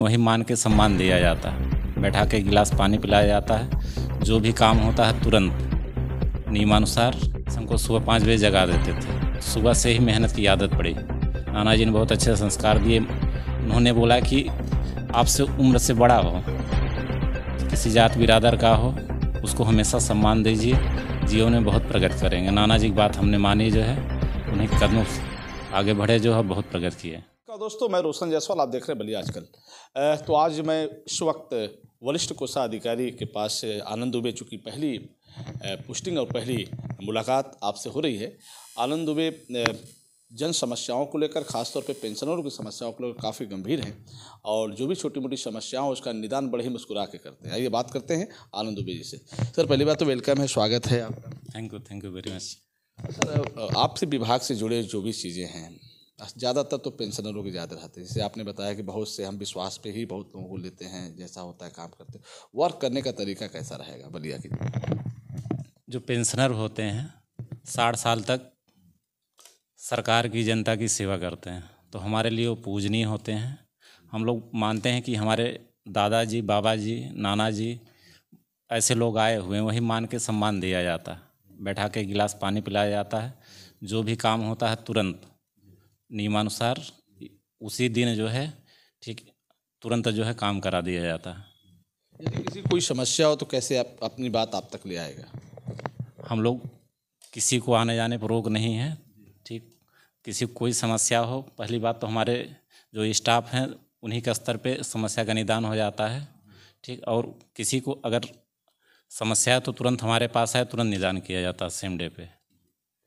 वही मान के सम्मान दिया जाता है, बैठा के गिलास पानी पिलाया जाता है। जो भी काम होता है तुरंत नियमानुसार। हमको सुबह 5 बजे जगा देते थे। सुबह से ही मेहनत की आदत पड़ी। नाना जी ने बहुत अच्छे संस्कार दिए। उन्होंने बोला कि आपसे उम्र से बड़ा हो, किसी जात बिरादर का हो, उसको हमेशा सम्मान दीजिए, जीवन में बहुत प्रगति करेंगे। नाना जी की बात हमने मानी, जो है उन्हीं कदमों से आगे बढ़े, जो है बहुत प्रगति किए। दोस्तों, मैं रोशन जायसवाल, आप देख रहे हैं बलिया आजकल। तो आज मैं इस वक्त वरिष्ठ कोषाधिकारी के पास आनंद दुबे, चूँकि पहली पोस्टिंग और पहली मुलाकात आपसे हो रही है। आनंद दुबे जन समस्याओं को लेकर, खासतौर पे पेंशनरों की समस्याओं को लेकर काफ़ी गंभीर हैं और जो भी छोटी मोटी समस्याएं हो उसका निदान बड़े ही मुस्कुरा के करते हैं। आइए बात करते हैं आनंद दुबे जी से। सर, पहली बात तो वेलकम है, स्वागत है आपका। Thank you very much. Sir, आपसे विभाग से जुड़े जो भी चीज़ें हैं, ज़्यादातर तो पेंशनरों के ज़्यादा रहते हैं। जैसे आपने बताया कि बहुत से हम विश्वास पे ही बहुत लोगों को लेते हैं, जैसा होता है काम करते हैं। वर्क करने का तरीका कैसा रहेगा बलिया की? जो पेंशनर होते हैं 60 साल तक सरकार की, जनता की सेवा करते हैं, तो हमारे लिए वो पूजनीय होते हैं। हम लोग मानते हैं कि हमारे दादाजी, बाबा जी, नाना जी ऐसे लोग आए हुए हैं, वही मान के सम्मान दिया जाता है, बैठा के गिलास पानी पिलाया जाता है। जो भी काम होता है तुरंत नियमानुसार उसी दिन, जो है ठीक तुरंत जो है काम करा दिया जाता है। यदि किसी कोई समस्या हो तो कैसे आप अपनी बात आप तक ले आएगा? हम लोग किसी को आने जाने पर रोक नहीं है। ठीक, किसी को कोई समस्या हो, पहली बात तो हमारे जो स्टाफ हैं उन्हीं के स्तर पे समस्या का निदान हो जाता है। ठीक, और किसी को अगर समस्या है तो तुरंत हमारे पास है, तुरंत निदान किया जाता है सेम डे पे।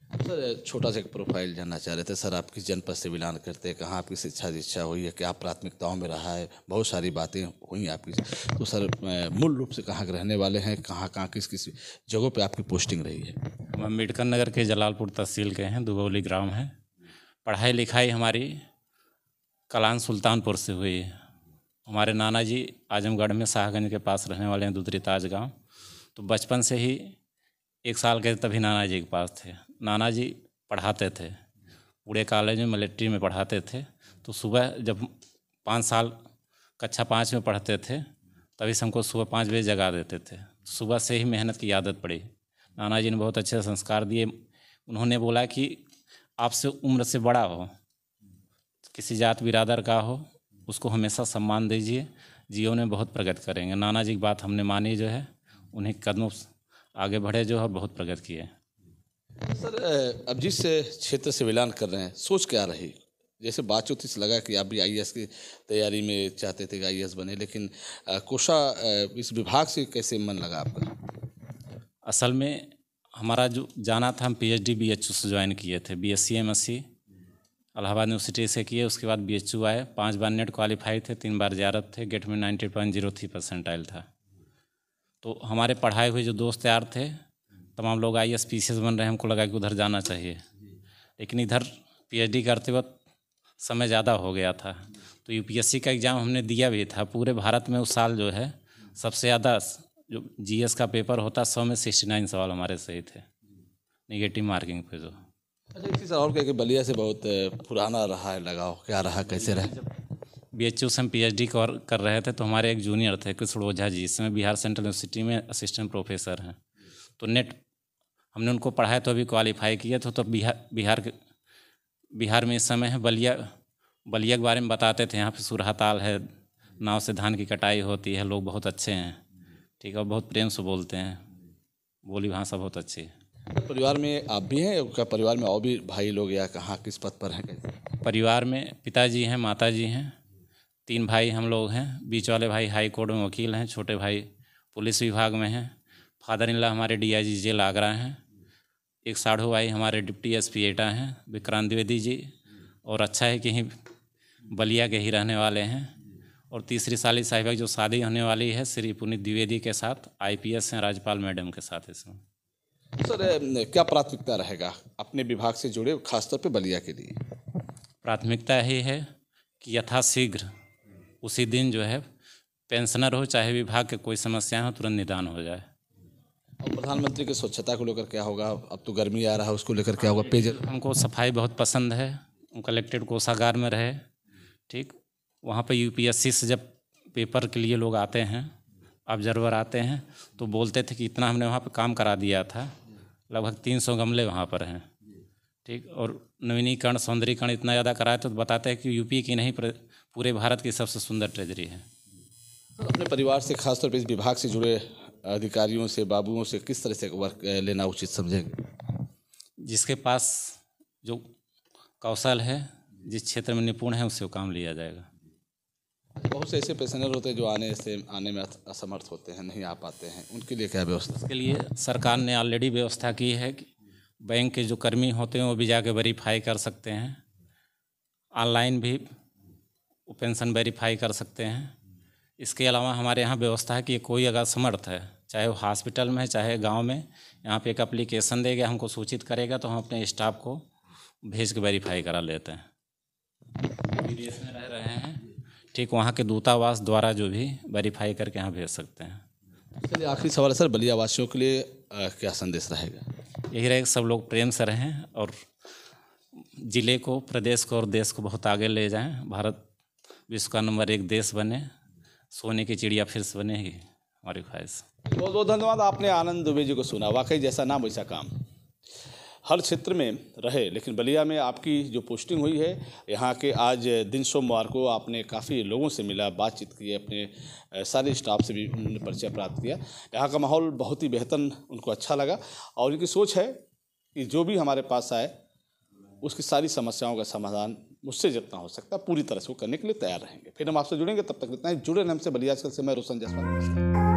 सर, छोटा सा एक प्रोफाइल जानना चाह रहे थे। सर, आप किस जनपद से बिलोंग करते हैं? कहाँ आपकी शिक्षा दीक्षा हुई है? क्या प्राथमिकताओं में रहा है? बहुत सारी बातें हुई आपकी। तो सर, मूल रूप से कहाँ के रहने वाले हैं? कहाँ कहाँ किस किस जगहों पे आपकी पोस्टिंग रही है? हम अम्बेडकर नगर के जलालपुर तहसील के हैं, दुबौली ग्राम है। पढ़ाई लिखाई हमारी कलान सुल्तानपुर से हुई है। हमारे नाना जी आजमगढ़ में शाहगंज के पास रहने वाले हैं, दूधरी ताज गाँव। तो बचपन से ही 1 साल के तभी नाना जी के पास थे। नाना जी पढ़ाते थे, पूरे कॉलेज में मिलिट्री में पढ़ाते थे। तो सुबह जब 5 साल कक्षा 5 में पढ़ते थे, तभी से हमको सुबह 5 बजे जगा देते थे। सुबह से ही मेहनत की आदत पड़ी। नाना जी ने बहुत अच्छे संस्कार दिए। उन्होंने बोला कि आपसे उम्र से बड़ा हो, किसी जात बिरादर का हो, उसको हमेशा सम्मान दीजिए, जीवन में बहुत प्रगति करेंगे। नाना जी की बात हमने मानी, जो है उन्हीं कदमों से आगे बढ़े, जो है बहुत प्रगति किए। सर, अब जिस क्षेत्र से बिलोंग कर रहे हैं, सोच क्या रही? जैसे बातचीत से लगा कि आप भी आईएएस की तैयारी में चाहते थे कि आईएएस बने, लेकिन कोषा इस विभाग से कैसे मन लगा आपका? असल में हमारा जो जाना था, हम पीएचडी बीएचयू से ज्वाइन किए थे। बीएससी एमएससी इलाहाबाद यूनिवर्सिटी से किए, उसके बाद बीएचयू आए। 5 बार नेट क्वालिफाई थे, 3 बार ज़ियारत थे, गेट में 90.03 परसेंटाइल था। तो हमारे पढ़ाए हुए जो दोस्त यार थे, तमाम लोग आईएएस पीसीएस बन रहे हैं। हमको लगा कि उधर जाना चाहिए, लेकिन इधर पीएचडी करते वक्त समय ज़्यादा हो गया था। तो यूपीएससी का एग्ज़ाम हमने दिया भी था। पूरे भारत में उस साल जो है सबसे ज़्यादा जो जीएस का पेपर होता, 100 में 69 सवाल हमारे सही थे, नेगेटिव मार्किंग पे। जो अच्छा, इसी सर, और क्या कि बलिया से बहुत पुराना रहा है लगाव, क्या रहा, कैसे रहा? बीएचयू से हम पीएचडी कर रहे थे, तो हमारे एक जूनियर थे कृष्ण ओझा जी, इस समय बिहार सेंट्रल यूनिवर्सिटी में असिस्टेंट प्रोफेसर हैं। तो नेट हमने उनको पढ़ाया, तो अभी क्वालिफाई किए थे। तो बिहार में इस समय है बलिया के बारे में बताते थे। यहाँ पे सुरहाताल है, नाव से धान की कटाई होती है। लोग बहुत अच्छे हैं, ठीक है, और बहुत प्रेम से बोलते हैं, बोली भाषा बहुत अच्छी है। परिवार में आप भी हैं, क्या परिवार में और भी भाई लोग, या कहाँ किस पद पर हैं, कैसे? परिवार में पिताजी हैं, माताजी हैं, 3 भाई हम लोग हैं। बीच वाले भाई हाई कोर्ट में वकील हैं, छोटे भाई पुलिस विभाग में हैं। फादर इन लॉ हमारे डीआईजी जेल आगरा हैं। एक साढ़ू भाई हमारे डिप्टी एसपी एटा हैं, विक्रांत द्विवेदी जी। और अच्छा है कि बलिया के ही रहने वाले हैं। और तीसरी साली साहिबा जो शादी होने वाली है श्री पुनीत द्विवेदी के साथ, आईपीएस हैं, राज्यपाल मैडम के साथ। इसमें सर, क्या प्राथमिकता रहेगा अपने विभाग से जुड़े, खासतौर पे बलिया के लिए? प्राथमिकता यही है कि यथाशीघ्र उसी दिन जो है पेंशनर हो चाहे विभाग के कोई समस्या हो, तुरंत निदान हो जाए। और प्रधानमंत्री की स्वच्छता को लेकर क्या होगा? अब तो गर्मी आ रहा है, उसको लेकर क्या होगा? पेयजल? हमको सफाई बहुत पसंद है। कलेक्टेड कोषागार में रहे, ठीक, वहाँ पे यूपीएससी से जब पेपर के लिए लोग आते हैं, ऑब्जर्वर आते हैं, तो बोलते थे कि इतना हमने वहाँ पे काम करा दिया था, लगभग 300 गमले वहाँ पर हैं, ठीक। और नवीनीकरण सौंदर्यीकरण इतना ज़्यादा कराए तो बताते हैं कि यूपी की नहीं पूरे भारत की सबसे सुंदर ट्रेजरी है। अपने परिवार से, खासतौर पर इस विभाग से जुड़े अधिकारियों से, बाबुओं से किस तरह से वर्क लेना उचित समझेंगे? जिसके पास जो कौशल है, जिस क्षेत्र में निपुण है, उससे वो काम लिया जाएगा। बहुत से ऐसे पेशेंजर होते हैं जो आने में असमर्थ होते हैं, नहीं आ पाते हैं, उनके लिए क्या व्यवस्था? इसके लिए सरकार ने ऑलरेडी व्यवस्था की है कि बैंक के जो कर्मी होते हैं वो भी जाके वेरीफाई कर सकते हैं, ऑनलाइन भी वो पेंशन वेरीफाई कर सकते हैं। इसके अलावा हमारे यहाँ व्यवस्था है कि कोई अगर समर्थ है, चाहे वो हॉस्पिटल में है चाहे गांव में, यहाँ पे एक एप्लीकेशन देगा, हमको सूचित करेगा तो हम अपने स्टाफ को भेज के वेरीफाई करा लेते हैं। विदेश में रह रहे हैं, ठीक, वहाँ के दूतावास द्वारा जो भी वेरीफाई करके यहाँ भेज सकते हैं। चलिए, आखिरी सवाल है सर, बलिया वासियों के लिए क्या संदेश रहेगा? यही रहेगा, सब लोग प्रेम से रहें और ज़िले को, प्रदेश को और देश को बहुत आगे ले जाएं। भारत विश्व का नंबर 1 देश बने, सोने की चिड़िया फिर से बनेगी, हमारी ख्वाहिश। बहुत बहुत धन्यवाद। आपने आनंद दुबे जी को सुना। वाकई जैसा नाम वैसा काम, हर क्षेत्र में रहे, लेकिन बलिया में आपकी जो पोस्टिंग हुई है, यहाँ के आज दिन सोमवार को आपने काफ़ी लोगों से मिला, बातचीत की, अपने सारे स्टाफ से भी उन्होंने परिचय प्राप्त किया। यहाँ का माहौल बहुत ही बेहतर उनको अच्छा लगा और उनकी सोच है कि जो भी हमारे पास आए उसकी सारी समस्याओं का समाधान मुझसे जितना हो सकता है पूरी तरह से वो करने के लिए तैयार रहेंगे। फिर हम आपसे जुड़ेंगे, तब तक इतना ही जुड़े रहने से। बलिया आजकल से मैं रोशन जायसवाल।